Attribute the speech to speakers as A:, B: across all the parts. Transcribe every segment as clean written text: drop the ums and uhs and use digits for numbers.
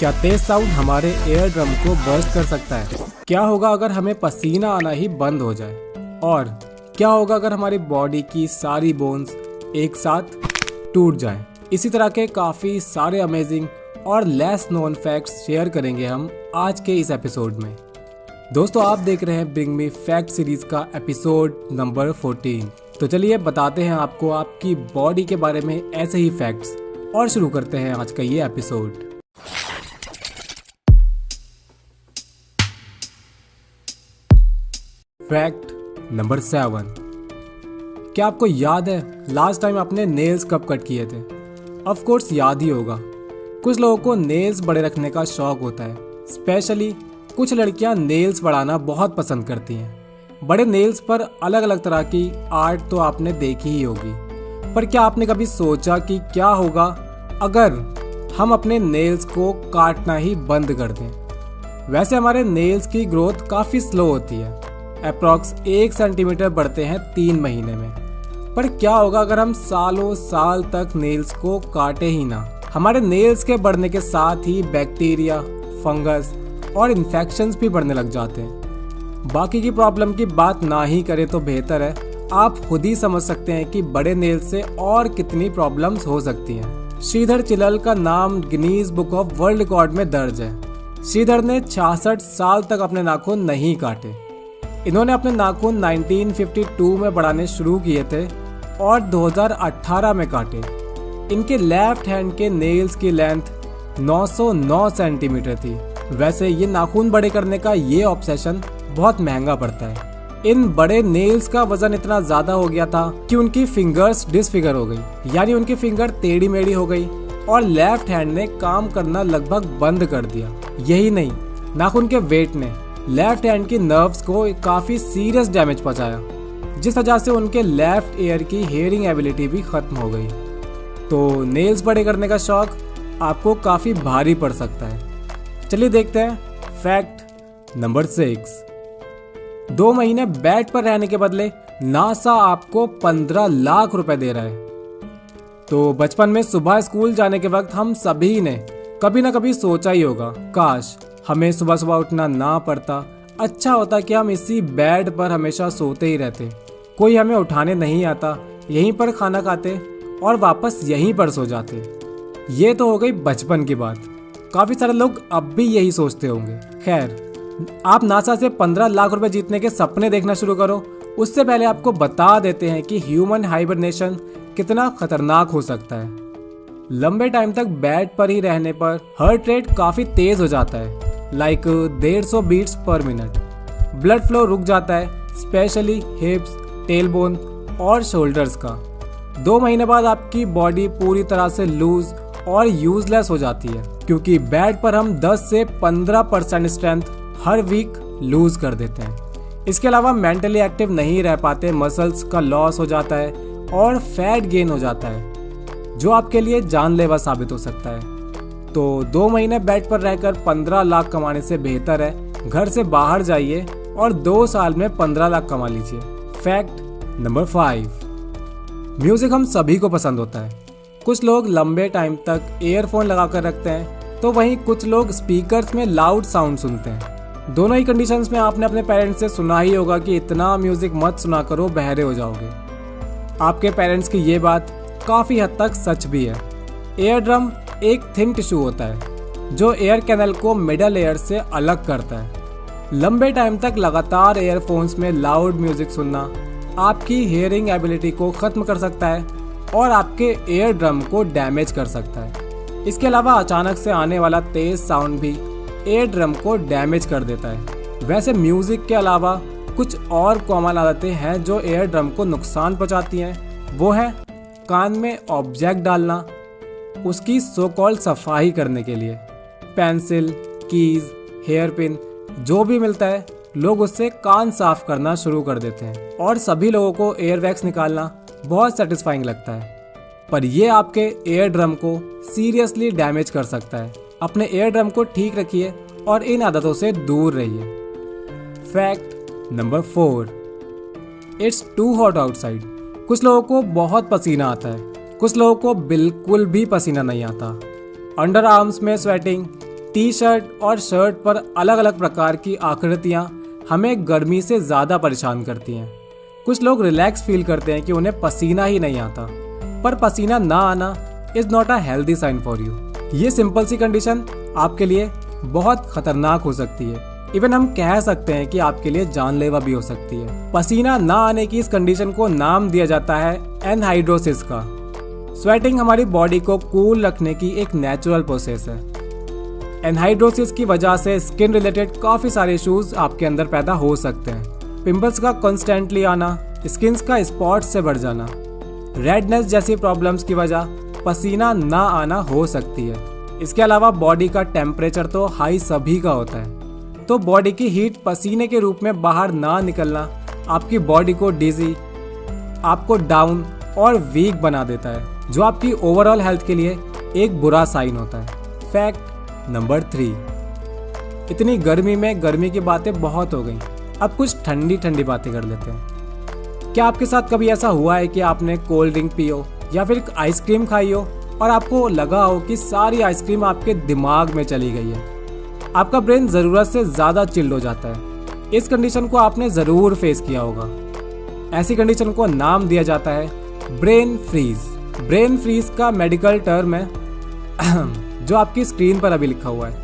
A: क्या तेज साउंड हमारे air drum को बर्स्ट कर सकता है? क्या होगा अगर हमें पसीना आना ही बंद हो जाए? और क्या होगा अगर हमारी बॉडी की सारी बोन्स एक साथ टूट जाएं? इसी तरह के काफ़ी सारे अमेजिंग और लेस नोन फैक्ट्स शेयर करेंगे हम आज के इस एपिसोड में। दोस्तों, आप देख रहे हैं ब्रिंग मी फैक्ट सीरीज का एपिसोड नंबर 14। तो चलिए बताते हैं आपको आपकी बॉडी के बारे में ऐसे ही फैक्ट्स और शुरू करते हैं आज का ये एपिसोड। Fact number 7। क्या आपको याद है लास्ट टाइम आपने नेल्स कब कट किए थे? ऑफ कोर्स याद ही होगा। कुछ लोगों को नेल्स बड़े रखने का शौक होता है। स्पेशली कुछ लड़कियां नेल्स बढ़ाना बहुत पसंद करती हैं। बड़े नेल्स पर अलग अलग तरह की आर्ट तो आपने देखी ही होगी, पर क्या आपने कभी सोचा कि क्या होगा अगर हम अपने नेल्स को काटना ही बंद कर दें? वैसे हमारे नेल्स की ग्रोथ काफ़ी स्लो होती है। अप्रॉक्स 1 सेंटीमीटर बढ़ते हैं 3 महीने में। पर क्या होगा अगर हम सालों साल तक नेल्स को काटे ही ना? हमारे नेल्स के बढ़ने के साथ ही बैक्टीरिया, फंगस और इन्फेक्शंस भी बढ़ने लग जाते हैं। बाकी की प्रॉब्लम की बात ना ही करें तो बेहतर है। आप खुद ही समझ सकते हैं कि बड़े नेल्स से और कितनी प्रॉब्लम्स हो सकती हैं। श्रीधर चिल्लल का नाम Guinness book of world record में दर्ज है। श्रीधर ने 66 साल तक अपने नाखून नहीं काटे। इन्होंने अपने नाखून 1952 में बढ़ाने शुरू किए थे और 2018 में काटे। इनके लेफ्ट हैंड के नेल्स की लेंथ 909 सेंटीमीटर थी। वैसे ये नाखून बड़े करने का ये ऑब्सेशन बहुत महंगा पड़ता है। इन बड़े नेल्स का वजन इतना ज्यादा हो गया था कि उनकी फिंगर्स डिसफिगर हो गई, यानी उनकी फिंगर टेढ़ी मेढ़ी हो गई और लेफ्ट हैंड ने काम करना लगभग बंद कर दिया। यही नहीं, नाखून के वेट ने लेफ्ट हैंड की नर्व्स को काफी सीरियस डैमेज पहुंचाया, जिस वजह से उनके लेफ्ट ईयर की हियरिंग एबिलिटी भी खत्म हो गई। तो नेल्स बड़े करने का शौक आपको काफी भारी पड़ सकता है। चलिए देखते हैं फैक्ट नंबर 6। 2 महीने बेड पर रहने के बदले नासा आपको 15 लाख रुपए दे रहा है। तो बचपन में सुबह स्कूल जाने के वक्त हम सभी ने कभी ना कभी सोचा ही होगा, काश हमें सुबह सुबह उठना ना पड़ता। अच्छा होता कि हम इसी बेड पर हमेशा सोते ही रहते, कोई हमें उठाने नहीं आता, यहीं पर खाना खाते और वापस यहीं पर सो जाते। ये तो हो गई बचपन की बात। काफी सारे लोग अब भी यही सोचते होंगे। खैर, आप नासा से 15 लाख रुपए जीतने के सपने देखना शुरू करो, उससे पहले आपको बता देते हैं कि ह्यूमन हाइबरनेशन कितना खतरनाक हो सकता है। लंबे टाइम तक बेड पर ही रहने पर हार्ट रेट काफी तेज हो जाता है, like 150 beats per minute. Blood flow रुक जाता है, स्पेशली हिप्स, टेलबोन और शोल्डर्स का। 2 महीने बाद आपकी बॉडी पूरी तरह से लूज और यूजलेस हो जाती है, क्योंकि बेड पर हम 10 से 15% स्ट्रेंथ हर वीक लूज कर देते हैं। इसके अलावा मेंटली एक्टिव नहीं रह पाते, मसल्स का लॉस हो जाता है और फैट गेन हो जाता है, जो आपके लिए जानलेवा साबित हो सकता है। तो 2 महीने बेड पर रहकर 15 लाख कमाने से बेहतर है घर से बाहर जाइए और 2 साल में 15 लाख कमा लीजिए। Fact number 5। म्यूजिक हम सभी को पसंद होता है। कुछ लोग लंबे टाइम तक ईयरफोन लगा कर रखते हैं, तो वहीं कुछ लोग स्पीकर्स में लाउड साउंड सुनते हैं। दोनों ही कंडीशंस में आपने अपने पेरेंट्स से सुना ही होगा कि इतना म्यूजिक मत सुना करो, बहरे हो जाओगे। आपके पेरेंट्स की ये बात काफी हद तक सच भी है। एयर ड्रम एक थिन टिश्यू होता है जो एयर कैनल को मिडल एयर से अलग करता है। लंबे टाइम तक लगातार एयरफोन्स में लाउड म्यूजिक सुनना आपकी हियरिंग एबिलिटी को खत्म कर सकता है और आपके एयर ड्रम को डैमेज कर सकता है। इसके अलावा अचानक से आने वाला तेज साउंड भी एयर ड्रम को डैमेज कर देता है। वैसे म्यूजिक के अलावा कुछ और कॉमन आदतें हैं जो एयर ड्रम को नुकसान पहुंचाती हैं। वो है कान में ऑब्जेक्ट डालना, उसकी सो कॉल्ड सफाई करने के लिए पेंसिल, कीज, हेयर पिन जो भी मिलता है, लोग उससे कान साफ करना शुरू कर देते हैं। और सभी लोगों को एयर वैक्स निकालना बहुत सेटिस्फाइंग लगता है, पर यह आपके एयर ड्रम को सीरियसली डैमेज कर सकता है। अपने एयर ड्रम को ठीक रखिए और इन आदतों से दूर रहिए। Fact number 4। It's too hot outside. कुछ लोगों को बहुत पसीना आता है, कुछ लोगों को बिल्कुल भी पसीना नहीं आता। अंडर आर्म्स में स्वेटिंग, टी शर्ट और शर्ट पर अलग अलग प्रकार की आकृतियाँ हमें गर्मी से ज़्यादा परेशान करती हैं। कुछ लोग रिलैक्स फील करते हैं कि उन्हें पसीना ही नहीं आता, पर पसीना ना आना is not a healthy sign for you. ये सिंपल सी कंडीशन आपके लिए बहुत खतरनाक हो सकती है। इवन हम कह सकते हैं कि आपके लिए जानलेवा भी हो सकती है। पसीना ना आने की इस कंडीशन को नाम दिया जाता है एनहाइड्रोसिस का। स्वेटिंग हमारी बॉडी को कूल रखने की एक नेचुरल प्रोसेस है। एनहाइड्रोसिस की वजह से स्किन रिलेटेड काफ़ी सारे इश्यूज आपके अंदर पैदा हो सकते हैं। पिंपल्स का कॉन्स्टेंटली आना, स्किन का स्पॉट्स से बढ़ जाना, रेडनेस जैसी प्रॉब्लम्स की वजह पसीना ना आना हो सकती है। इसके अलावा बॉडी का टेम्परेचर तो हाई सभी का होता है, तो बॉडी की हीट पसीने के रूप में बाहर ना निकलना आपकी बॉडी को डिजी, आपको डाउन और वीक बना देता है, जो आपकी ओवरऑल हेल्थ के लिए एक बुरा साइन होता है। फैक्ट नंबर 3, इतनी गर्मी में गर्मी की बातें बहुत हो गई, अब कुछ ठंडी ठंडी बातें कर लेते हैं। क्या आपके साथ कभी ऐसा हुआ है कि आपने कोल्ड ड्रिंक पी हो या फिर आइसक्रीम खाई हो और आपको लगा हो कि सारी आइसक्रीम आपके दिमाग में चली गई है? आपका ब्रेन ज़रूरत से ज़्यादा चिल्ड हो जाता है। इस कंडीशन को आपने ज़रूर फेस किया होगा। ऐसी कंडीशन को नाम दिया जाता है ब्रेन फ्रीज। ब्रेन फ्रीज का मेडिकल टर्म है जो आपकी स्क्रीन पर अभी लिखा हुआ है,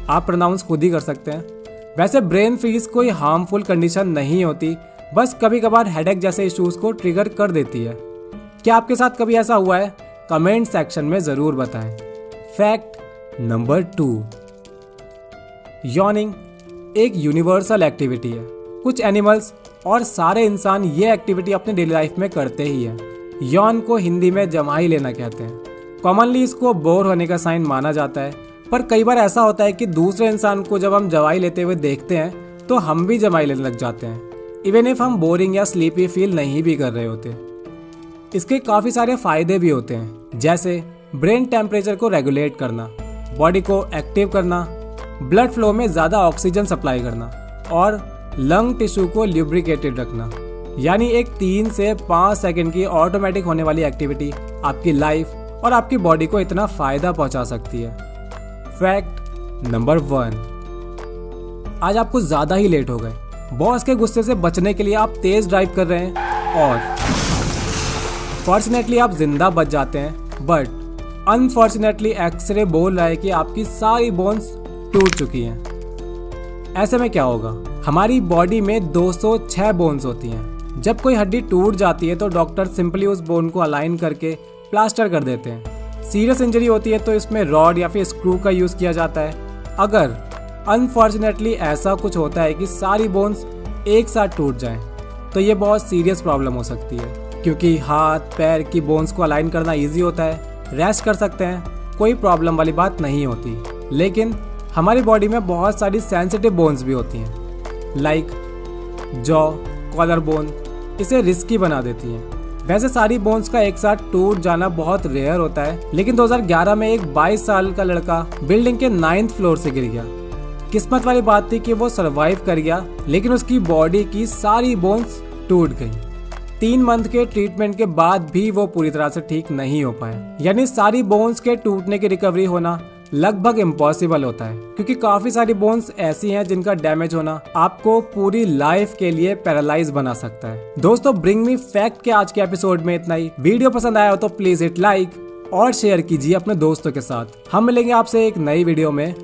A: आप प्रोनाउंस खुद ही कर सकते हैं। वैसे ब्रेन फ्रीज कोई हार्मफुल कंडीशन नहीं होती, बस कभी कभार हेडेक जैसे इश्यूज को ट्रिगर कर देती है। क्या आपके साथ कभी ऐसा हुआ है? कमेंट सेक्शन में ज़रूर बताएं। फैक्ट नंबर 2, यॉर्निंग एक यूनिवर्सल एक्टिविटी है। कुछ एनिमल्स और सारे इंसान ये एक्टिविटी अपनी डेली लाइफ में करते ही हैं। यॉन को हिंदी में जमाई लेना कहते हैं। कॉमनली इसको बोर होने का साइन माना जाता है, पर कई बार ऐसा होता है कि दूसरे इंसान को जब हम जमाई लेते हुए देखते हैं तो हम भी जमाई लेने लग जाते हैं, इवन इफ हम बोरिंग या स्लीपी फील नहीं भी कर रहे होते। इसके काफ़ी सारे फायदे भी होते हैं, जैसे ब्रेन टेम्परेचर को रेगुलेट करना, बॉडी को एक्टिव करना, ब्लड फ्लो में ज़्यादा ऑक्सीजन सप्लाई करना और लंग टिश्यू को ल्यूब्रिकेटेड रखना। यानी एक 3 से 5 सेकंड की ऑटोमेटिक होने वाली एक्टिविटी आपकी लाइफ और आपकी बॉडी को इतना फ़ायदा पहुंचा सकती है। फैक्ट नंबर 1, आज आप कुछ ज़्यादा ही लेट हो गए। बॉस के गुस्से से बचने के लिए आप तेज़ ड्राइव कर रहे हैं और फॉर्चुनेटली आप जिंदा बच जाते हैं, बट अनफॉर्चुनेटली एक्सरे बोल रहा है कि आपकी सारी बोन्स टूट चुकी हैं। ऐसे में क्या होगा? हमारी बॉडी में 206 बोन्स होती हैं। जब कोई हड्डी टूट जाती है तो डॉक्टर सिंपली उस बोन को अलाइन करके प्लास्टर कर देते हैं। सीरियस इंजरी होती है तो इसमें रॉड या फिर स्क्रू का यूज़ किया जाता है। अगर अनफॉर्चुनेटली ऐसा कुछ होता है कि सारी बोन्स एक साथ टूट जाएं, तो ये बहुत सीरियस प्रॉब्लम हो सकती है, क्योंकि हाथ पैर की बोन्स को अलाइन करना ईजी होता है, रेस्ट कर सकते हैं, कोई प्रॉब्लम वाली बात नहीं होती। लेकिन हमारी बॉडी में बहुत सारी सेंसिटिव बोन्स भी होती हैं, लाइक जॉ, कॉलर बोन, इसे रिस्की बना देती हैं। वैसे सारी बोन्स का एक साथ टूट जाना बहुत रेयर होता है, लेकिन 2011 में एक 22 साल का लड़का बिल्डिंग के 9th फ्लोर से गिर गया। किस्मत वाली बात थी कि वो सरवाइव कर गया, लेकिन उसकी बॉडी की सारी बोन्स टूट गई। 3 मंथ के ट्रीटमेंट के बाद भी वो पूरी तरह से ठीक नहीं हो पाए। यानी सारी बोन्स के टूटने की रिकवरी होना लगभग इम्पॉसिबल होता है, क्योंकि काफी सारी बोन्स ऐसी हैं जिनका डैमेज होना आपको पूरी लाइफ के लिए पैरालाइज बना सकता है। दोस्तों, ब्रिंग मी फैक्ट के आज के एपिसोड में इतना ही। वीडियो पसंद आया हो तो प्लीज हिट लाइक और शेयर कीजिए अपने दोस्तों के साथ। हम मिलेंगे आपसे एक नई वीडियो में।